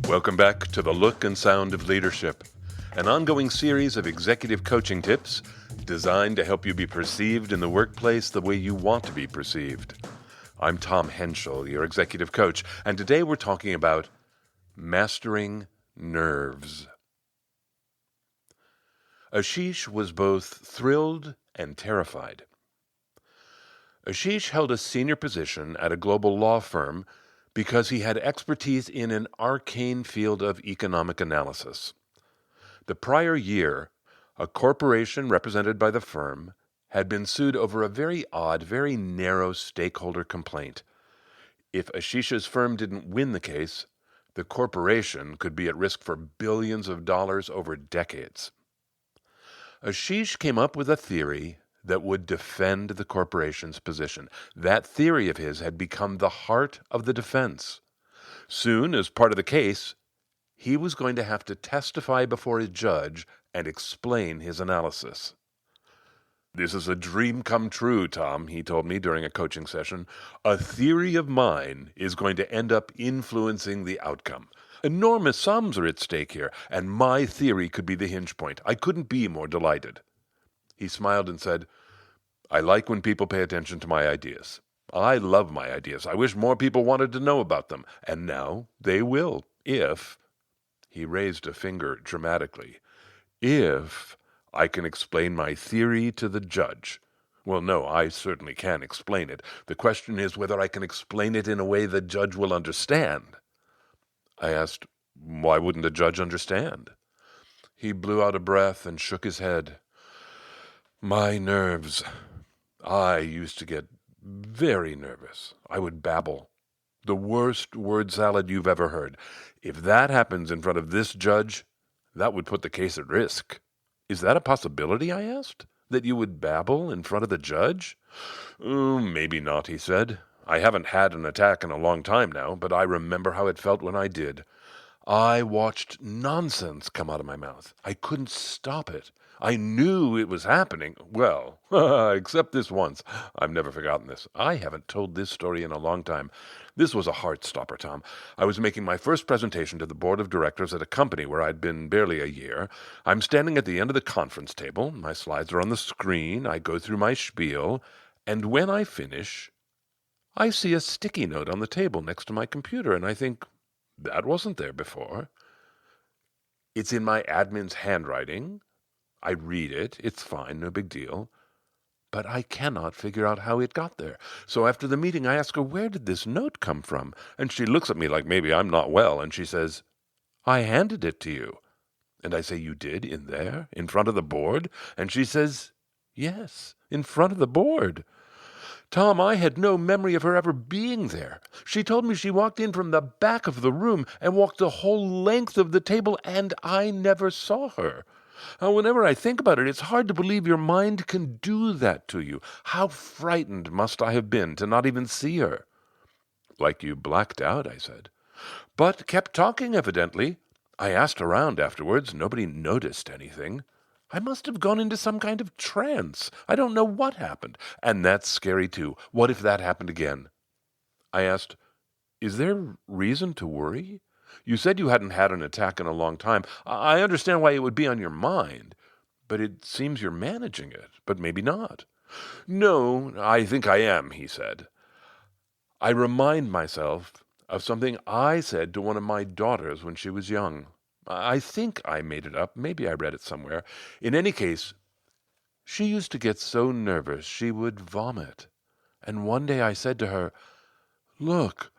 Welcome back to The Look and Sound of Leadership, an ongoing series of executive coaching tips designed to help you be perceived in the workplace the way you want to be perceived. I'm Tom Henschel, your executive coach, and today we're talking about mastering nerves. Ashish was both thrilled and terrified. Ashish held a senior position at a global law firm because he had expertise in an arcane field of economic analysis. The prior year, a corporation represented by the firm had been sued over a very odd, very narrow stakeholder complaint. If Ashish's firm didn't win the case, the corporation could be at risk for billions of dollars over decades. Ashish came up with a theory that would defend the corporation's position. That theory of his had become the heart of the defense. Soon, as part of the case, he was going to have to testify before a judge and explain his analysis. "This is a dream come true, Tom," he told me during a coaching session. "A theory of mine is going to end up influencing the outcome. Enormous sums are at stake here, and my theory could be the hinge point. I couldn't be more delighted." He smiled and said, "I like when people pay attention to my ideas. I love my ideas. I wish more people wanted to know about them. And now they will, if," he raised a finger dramatically, "if I can explain my theory to the judge. Well, no, I certainly can explain it. The question is whether I can explain it in a way the judge will understand." I asked, "Why wouldn't the judge understand?" He blew out a breath and shook his head. "My nerves. I used to get very nervous. I would babble. The worst word salad you've ever heard. If that happens in front of this judge, that would put the case at risk." "Is that a possibility?" I asked. "That you would babble in front of the judge?" Maybe not," he said. "I haven't had an attack in a long time now, but I remember how it felt when I did. I watched nonsense come out of my mouth. I couldn't stop it. I knew it was happening. Well, except this once. I've never forgotten this. I haven't told this story in a long time. This was a heart-stopper, Tom. I was making my first presentation to the board of directors at a company where I'd been barely a year. I'm standing at the end of the conference table. My slides are on the screen. I go through my spiel. And when I finish, I see a sticky note on the table next to my computer, and I think, that wasn't there before. It's in my admin's handwriting. I read it. It's fine, no big deal. But I cannot figure out how it got there. So after the meeting, I ask her, where did this note come from? And she looks at me like maybe I'm not well, and she says, "I handed it to you." And I say, "You did? In there? In front of the board?" And she says, "Yes, in front of the board." Tom, I had no memory of her ever being there. She told me she walked in from the back of the room and walked the whole length of the table, and I never saw her. Whenever I think about it, it's hard to believe your mind can do that to you. How frightened must I have been to not even see her? "Like you blacked out," I said. "But kept talking, evidently. I asked around afterwards. Nobody noticed anything. I must have gone into some kind of trance. I don't know what happened. And that's scary, too. What if that happened again?" I asked, "Is there reason to worry? You said you hadn't had an attack in a long time. I understand why it would be on your mind, but it seems you're managing it, but maybe not." "No, I think I am," he said. "I remind myself of something I said to one of my daughters when she was young. I think I made it up. Maybe I read it somewhere. In any case, she used to get so nervous she would vomit. And one day I said to her, 'Look,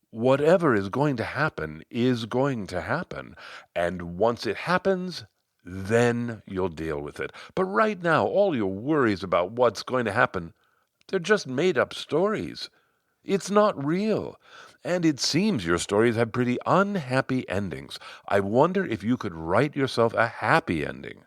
whatever is going to happen is going to happen. And once it happens, then you'll deal with it. But right now, all your worries about what's going to happen, they're just made-up stories. It's not real. And it seems your stories have pretty unhappy endings. I wonder if you could write yourself a happy ending.'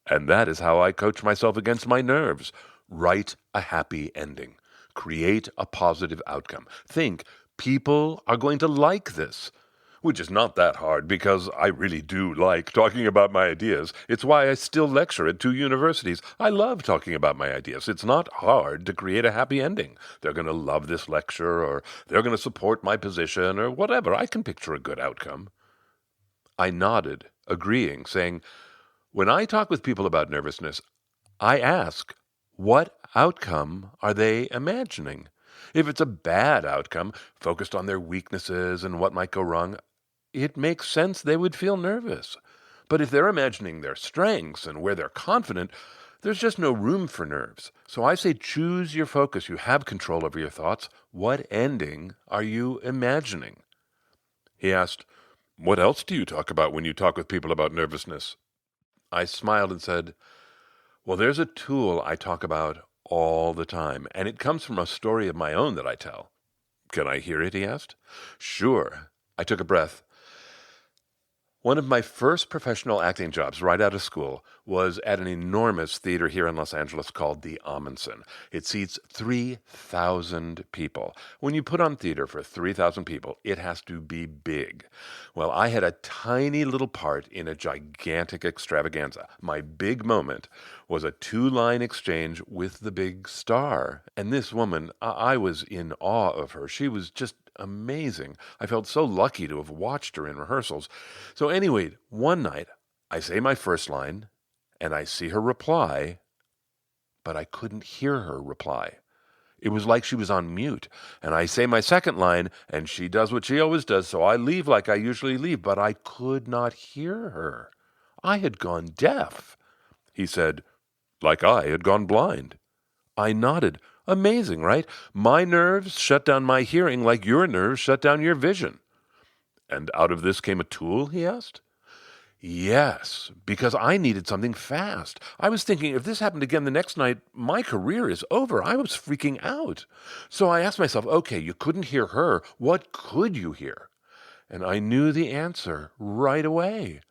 And that is how I coach myself against my nerves. Write a happy ending. Create a positive outcome. Think, people are going to like this. which is not that hard because I really do like talking about my ideas. It's why I still lecture at 2 universities. I love talking about my ideas. It's not hard to create a happy ending. They're going to love this lecture, or they're going to support my position, or whatever. I can picture a good outcome. I nodded, agreeing, saying, when I talk with people about nervousness, I ask, what outcome are they imagining? If it's a bad outcome, focused on their weaknesses and what might go wrong, it makes sense they would feel nervous. But if they're imagining their strengths and where they're confident, there's just no room for nerves. So I say choose your focus. You have control over your thoughts. What ending are you imagining? He asked, what else do you talk about when you talk with people about nervousness? I smiled and said, well, there's a tool I talk about all the time, and it comes from a story of my own that I tell. Can I hear it? He asked. Sure. I took a breath. One of my first professional acting jobs right out of school was at an enormous theater here in Los Angeles called the Ahmanson. It seats 3,000 people. When you put on theater for 3,000 people, it has to be big. Well, I had a tiny little part in a gigantic extravaganza. My big moment was a 2-line exchange with the big star. And this woman, I was in awe of her. She was just amazing. I felt so lucky to have watched her in rehearsals. So anyway, one night, I say my first line, and I see her reply, but I couldn't hear her reply. It was like she was on mute. And I say my second line, and she does what she always does, so I leave like I usually leave, but I could not hear her. I had gone deaf. He said, like I had gone blind. I nodded. Amazing, right? My nerves shut down my hearing like your nerves shut down your vision. And out of this came a tool, he asked. Yes, because I needed something fast. I was thinking if this happened again the next night, my career is over. I was freaking out. So I asked myself, okay, you couldn't hear her. What could you hear? And I knew the answer right away.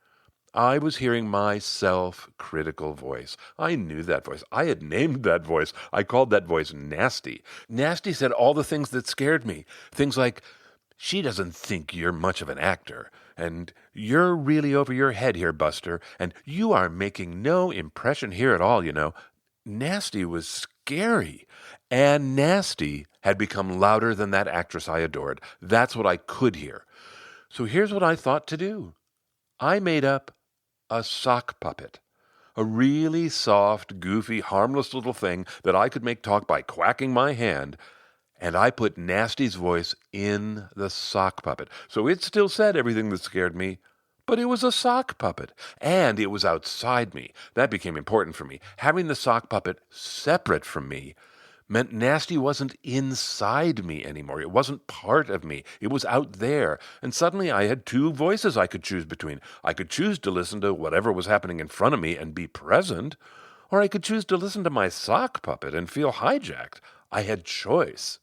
I was hearing my self-critical voice. I knew that voice. I had named that voice. I called that voice Nasty. Nasty said all the things that scared me. Things like, she doesn't think you're much of an actor, and you're really over your head here, Buster, and you are making no impression here at all, you know. Nasty was scary, and Nasty had become louder than that actress I adored. That's what I could hear. So here's what I thought to do. I made up a sock puppet, a really soft, goofy, harmless little thing that I could make talk by quacking my hand, and I put Nasty's voice in the sock puppet. So it still said everything that scared me, but it was a sock puppet, and it was outside me. That became important for me. Having the sock puppet separate from me meant Nasty wasn't inside me anymore. It wasn't part of me. It was out there. And suddenly I had 2 voices I could choose between. I could choose to listen to whatever was happening in front of me and be present, or I could choose to listen to my sock puppet and feel hijacked. I had choice.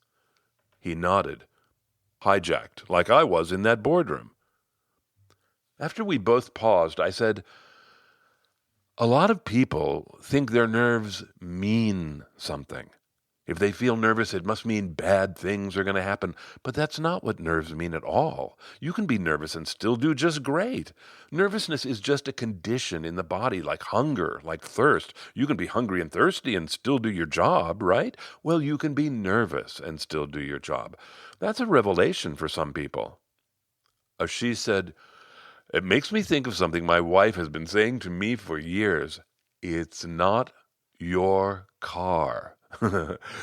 He nodded. Hijacked, like I was in that boardroom. After we both paused, I said, a lot of people think their nerves mean something. If they feel nervous, it must mean bad things are going to happen. But that's not what nerves mean at all. You can be nervous and still do just great. Nervousness is just a condition in the body, like hunger, like thirst. You can be hungry and thirsty and still do your job, right? Well, you can be nervous and still do your job. That's a revelation for some people. She said, it makes me think of something my wife has been saying to me for years. It's not your car.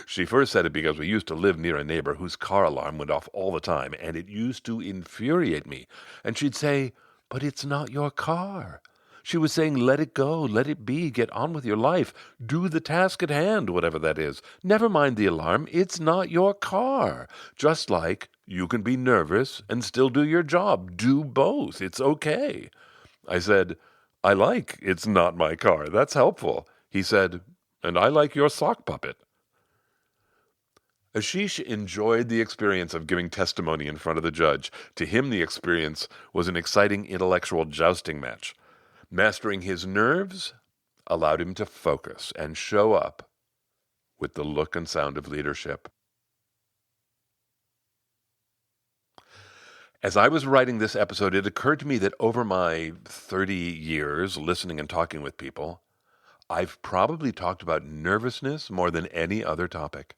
She first said it because we used to live near a neighbor whose car alarm went off all the time, and it used to infuriate me. And she'd say, but it's not your car. She was saying, let it go, let it be, get on with your life, do the task at hand, whatever that is. Never mind the alarm, it's not your car. Just like you can be nervous and still do your job. Do both, it's okay. I said, I like it's not my car, that's helpful. He said, and I like your sock puppet. Ashish enjoyed the experience of giving testimony in front of the judge. To him, the experience was an exciting intellectual jousting match. Mastering his nerves allowed him to focus and show up with the look and sound of leadership. As I was writing this episode, it occurred to me that over my 30 years listening and talking with people, I've probably talked about nervousness more than any other topic.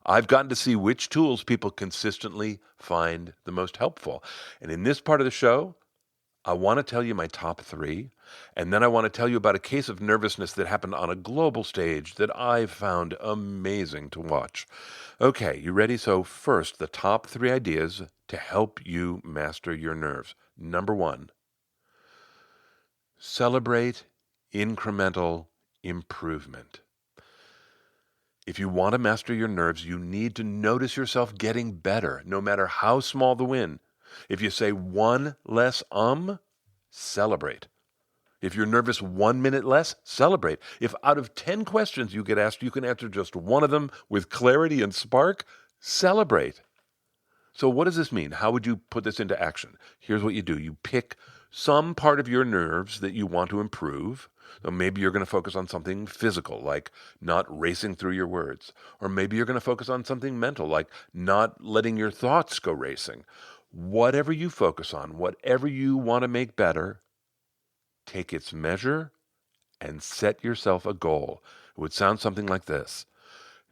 I've gotten to see which tools people consistently find the most helpful. And in this part of the show, I want to tell you my top 3, and then I want to tell you about a case of nervousness that happened on a global stage that I've found amazing to watch. Okay, you ready? So first, the top 3 ideas to help you master your nerves. Number 1, celebrate incremental improvement. If you want to master your nerves, you need to notice yourself getting better, no matter how small the win. If you say one less celebrate. If you're nervous 1 minute less, celebrate. If out of 10 questions you get asked, you can answer just one of them with clarity and spark, celebrate. So what does this mean? How would you put this into action? Here's what you do. You pick some part of your nerves that you want to improve. So maybe you're going to focus on something physical, like not racing through your words. Or maybe you're going to focus on something mental, like not letting your thoughts go racing. Whatever you focus on, whatever you want to make better, take its measure and set yourself a goal. It would sound something like this.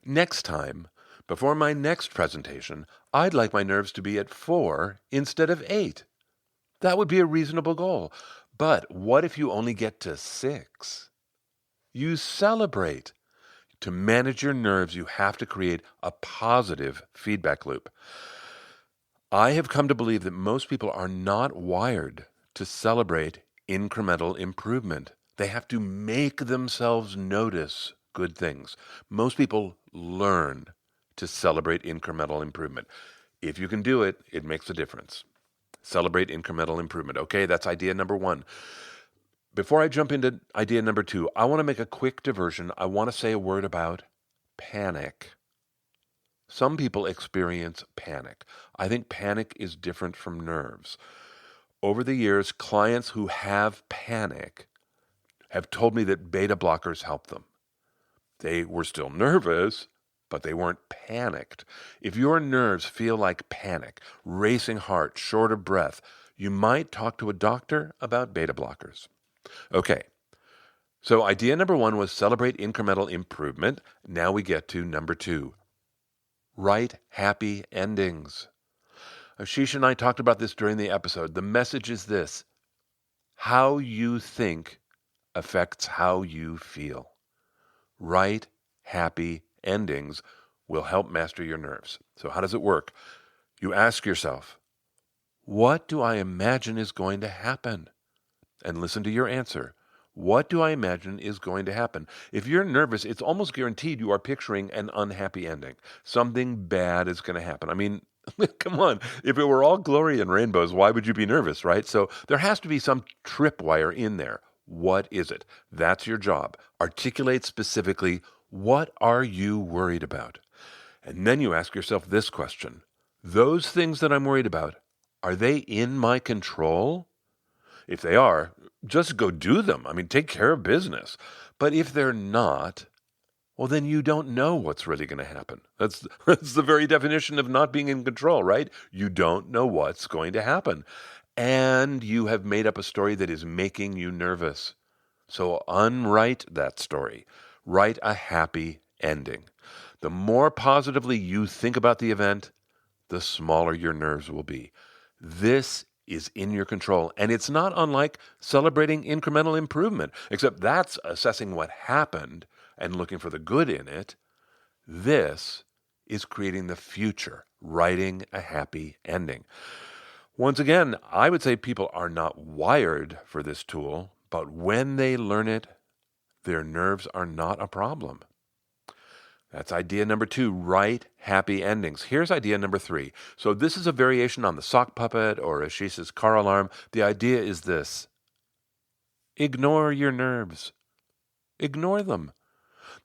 Next time, before my next presentation, I'd like my nerves to be at 4 instead of 8. That would be a reasonable goal. But what if you only get to 6? You celebrate. To manage your nerves, you have to create a positive feedback loop. I have come to believe that most people are not wired to celebrate incremental improvement. They have to make themselves notice good things. Most people learn to celebrate incremental improvement. If you can do it, it makes a difference. Celebrate incremental improvement. Okay, that's idea number 1. Before I jump into idea number 2, I want to make a quick diversion. I want to say a word about panic. Some people experience panic. I think panic is different from nerves. Over the years, clients who have panic have told me that beta blockers help them. They were still nervous, but they weren't panicked. If your nerves feel like panic, racing heart, short of breath, you might talk to a doctor about beta blockers. Okay, so idea number 1 was celebrate incremental improvement. Now we get to number 2, write happy endings. Ashish and I talked about this during the episode. The message is this: how you think affects how you feel. Write happy endings will help master your nerves. So how does it work? You ask yourself, what do I imagine is going to happen? And listen to your answer. What do I imagine is going to happen? If you're nervous, it's almost guaranteed you are picturing an unhappy ending. Something bad is going to happen. I mean, come on. If it were all glory and rainbows, why would you be nervous, right? So there has to be some tripwire in there. What is it? That's your job. Articulate specifically, what are you worried about? And then you ask yourself this question. Those things that I'm worried about, are they in my control? If they are, just go do them. I mean, take care of business. But if they're not, well, then you don't know what's really going to happen. That's the very definition of not being in control, right? You don't know what's going to happen. And you have made up a story that is making you nervous. So unwrite that story. Write a happy ending. The more positively you think about the event, the smaller your nerves will be. This is in your control. And it's not unlike celebrating incremental improvement, except that's assessing what happened and looking for the good in it. This is creating the future, writing a happy ending. Once again, I would say people are not wired for this tool, but when they learn it, their nerves are not a problem. That's idea number 2, write happy endings. Here's idea number 3. So this is a variation on the sock puppet or Ashish's car alarm. The idea is this: ignore your nerves. Ignore them.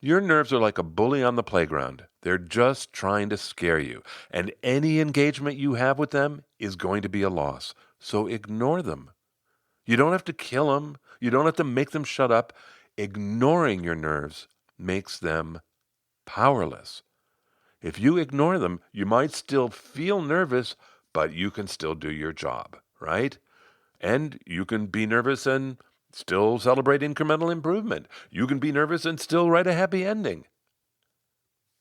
Your nerves are like a bully on the playground. They're just trying to scare you. And any engagement you have with them is going to be a loss. So ignore them. You don't have to kill them. You don't have to make them shut up. Ignoring your nerves makes them powerless. If you ignore them, you might still feel nervous, but you can still do your job, right? And you can be nervous and still celebrate incremental improvement. You can be nervous and still write a happy ending.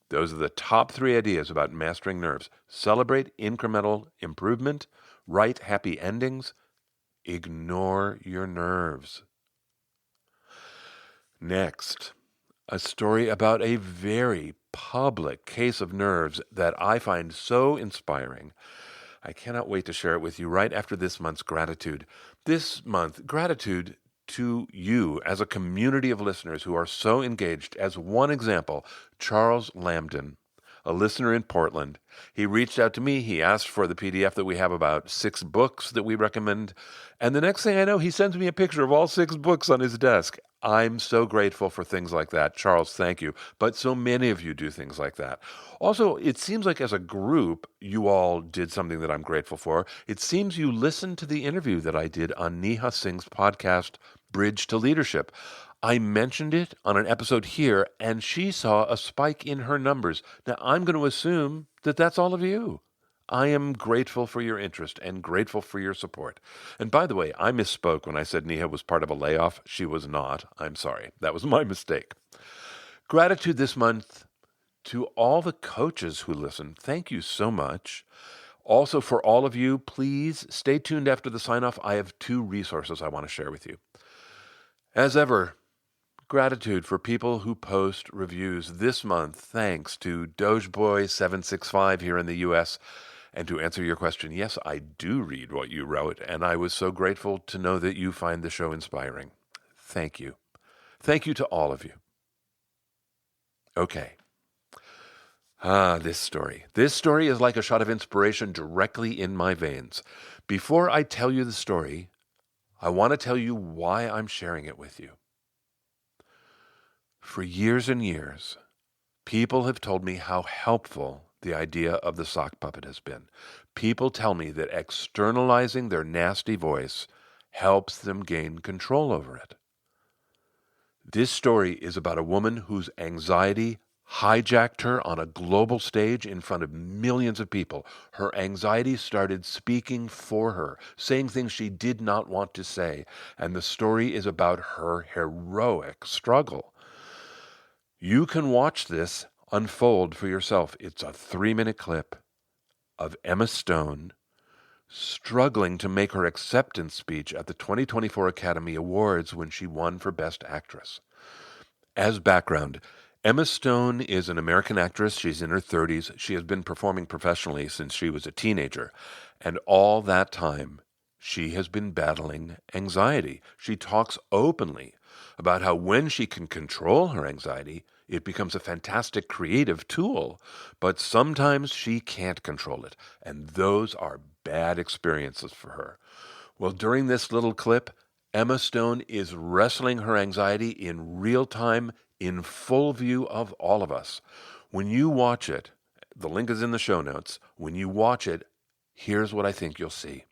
Those are the top 3 ideas about mastering nerves. Celebrate incremental improvement, write happy endings, ignore your nerves. Next, a story about a very public case of nerves that I find so inspiring. I cannot wait to share it with you right after this month's gratitude. This month, gratitude to you as a community of listeners who are so engaged. As one example, Charles Lambden, a listener in Portland. He reached out to me. He asked for the PDF that we have about 6 books that we recommend. And the next thing I know, he sends me a picture of all 6 books on his desk. I'm so grateful for things like that. Charles, thank you. But so many of you do things like that. Also, it seems like as a group, you all did something that I'm grateful for. It seems you listened to the interview that I did on Neha Singh's podcast, Bridge to Leadership. I mentioned it on an episode here, and she saw a spike in her numbers. Now, I'm going to assume that that's all of you. I am grateful for your interest and grateful for your support. And by the way, I misspoke when I said Neha was part of a layoff. She was not. I'm sorry. That was my mistake. Gratitude this month to all the coaches who listen. Thank you so much. Also, for all of you, please stay tuned after the sign-off. I have 2 resources I want to share with you. As ever, gratitude for people who post reviews this month. Thanks to Dogeboy765 here in the U.S., and to answer your question, yes, I do read what you wrote, and I was so grateful to know that you find the show inspiring. Thank you. Thank you to all of you. Okay. This story. This story is like a shot of inspiration directly in my veins. Before I tell you the story, I want to tell you why I'm sharing it with you. For years and years, people have told me how helpful the idea of the sock puppet has been. People tell me that externalizing their nasty voice helps them gain control over it. This story is about a woman whose anxiety hijacked her on a global stage in front of millions of people. Her anxiety started speaking for her, saying things she did not want to say, and the story is about her heroic struggle. You can watch this unfold for yourself. It's a 3-minute clip of Emma Stone struggling to make her acceptance speech at the 2024 Academy Awards when she won for Best Actress. As background, Emma Stone is an American actress. She's in her 30s. She has been performing professionally since she was a teenager. And all that time, she has been battling anxiety. She talks openly about how when she can control her anxiety, it becomes a fantastic creative tool, but sometimes she can't control it, and those are bad experiences for her. Well, during this little clip, Emma Stone is wrestling her anxiety in real time, in full view of all of us. When you watch it, the link is in the show notes. When you watch it, here's what I think you'll see.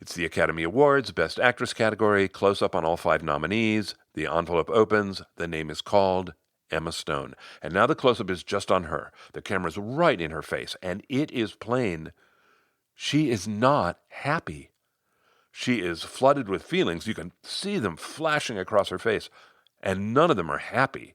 It's the Academy Awards, Best Actress category, close-up on all 5 nominees. The envelope opens. The name is called Emma Stone. And now the close-up is just on her. The camera's right in her face, and it is plain she is not happy. She is flooded with feelings. You can see them flashing across her face, and none of them are happy.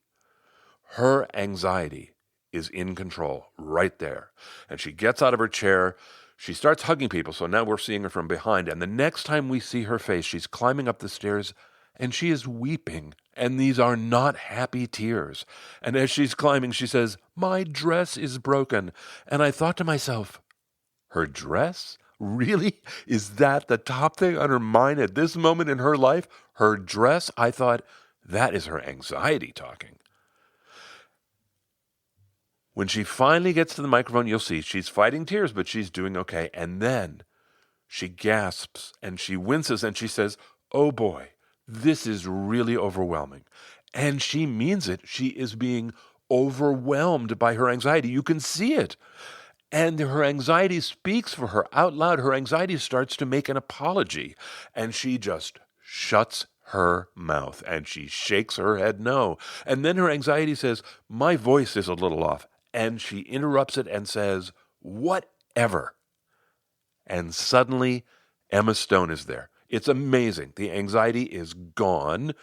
Her anxiety is in control right there. And she gets out of her chair. She starts hugging people, so now we're seeing her from behind. And the next time we see her face, she's climbing up the stairs, and she is weeping. And these are not happy tears. And as she's climbing, she says, "My dress is broken." And I thought to myself, her dress? Really? Is that the top thing on her mind at this moment in her life? Her dress? I thought, that is her anxiety talking. When she finally gets to the microphone, you'll see she's fighting tears, but she's doing okay. And then she gasps and she winces and she says, "Oh boy, this is really overwhelming." And she means it. She is being overwhelmed by her anxiety. You can see it. And her anxiety speaks for her out loud. Her anxiety starts to make an apology. And she just shuts her mouth and she shakes her head no. And then her anxiety says, "My voice is a little off." And she interrupts it and says, "Whatever." And suddenly, Emma Stone is there. It's amazing. The anxiety is gone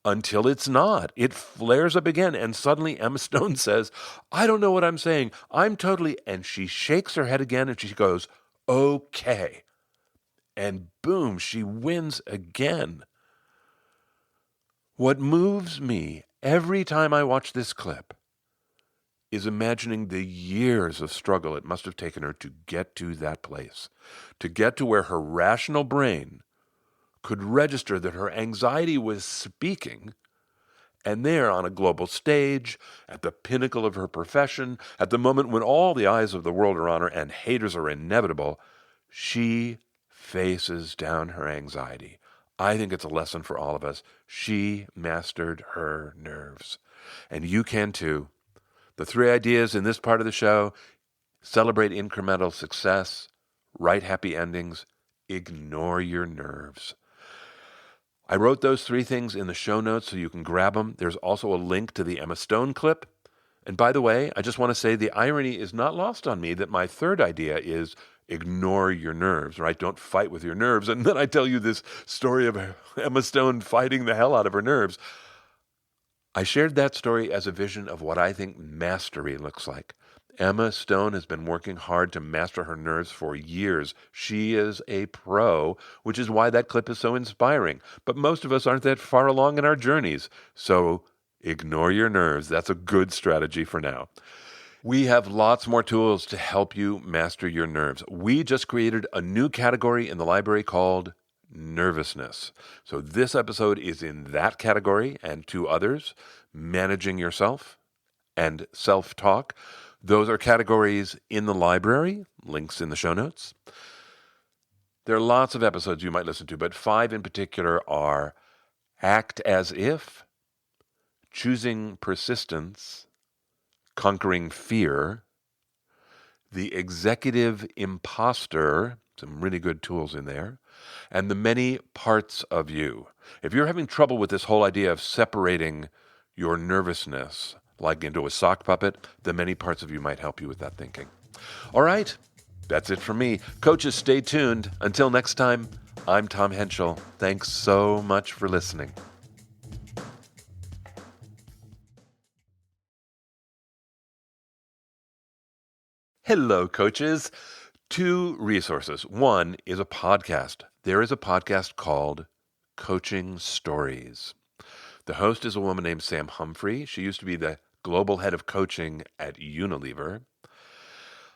until it's not. It flares up again, and suddenly Emma Stone says, I don't know what I'm saying. I'm totally... And she shakes her head again, and she goes, okay. And boom, she wins again. What moves me every time I watch this clip is imagining the years of struggle it must have taken her to get to that place, to get to where her rational brain could register that her anxiety was speaking, and there on a global stage, at the pinnacle of her profession, at the moment when all the eyes of the world are on her and haters are inevitable, she faces down her anxiety. I think it's a lesson for all of us. She mastered her nerves. And you can too. The 3 ideas in this part of the show: celebrate incremental success, write happy endings, ignore your nerves. I wrote those 3 things in the show notes so you can grab them. There's also a link to the Emma Stone clip. And by the way, I just want to say the irony is not lost on me that my 3rd idea is ignore your nerves, right? Don't fight with your nerves. And then I tell you this story of Emma Stone fighting the hell out of her nerves. I shared that story as a vision of what I think mastery looks like. Emma Stone has been working hard to master her nerves for years. She is a pro, which is why that clip is so inspiring. But most of us aren't that far along in our journeys. So ignore your nerves. That's a good strategy for now. We have lots more tools to help you master your nerves. We just created a new category in the library called nervousness. So this episode is in that category, and 2 others, managing yourself and self-talk. Those are categories in the library, links in the show notes. There are lots of episodes you might listen to, but 5 in particular are Act As If, Choosing Persistence, Conquering Fear, The Executive Imposter, some really good tools in there, and The Many Parts of You. If you're having trouble with this whole idea of separating your nervousness, like into a sock puppet, The Many Parts of You might help you with that thinking. All right, that's it from me. Coaches, stay tuned. Until next time, I'm Tom Henschel. Thanks so much for listening. Hello, coaches. 2 resources. One is a podcast. There is a podcast called Coaching Stories. The host is a woman named Sam Humphrey. She used to be the global head of coaching at Unilever.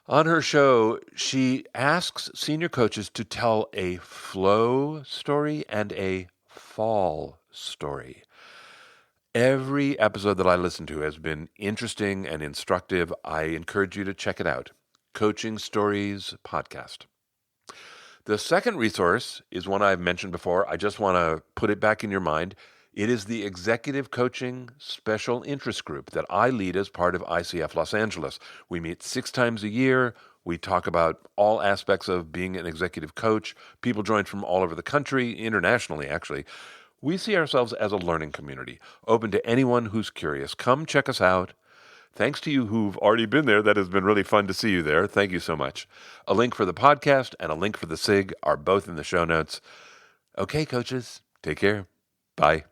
On her show, she asks senior coaches to tell a flow story and a fall story. Every episode that I listen to has been interesting and instructive. I encourage you to check it out. Coaching Stories Podcast. The second resource is one I've mentioned before. I just want to put it back in your mind. It is the Executive Coaching Special Interest Group that I lead as part of ICF Los Angeles. We meet 6 times a year. We talk about all aspects of being an executive coach. People join from all over the country, internationally, actually. We see ourselves as a learning community, open to anyone who's curious. Come check us out. Thanks to you who've already been there. That has been really fun to see you there. Thank you so much. A link for the podcast and a link for the SIG are both in the show notes. Okay, coaches, take care. Bye.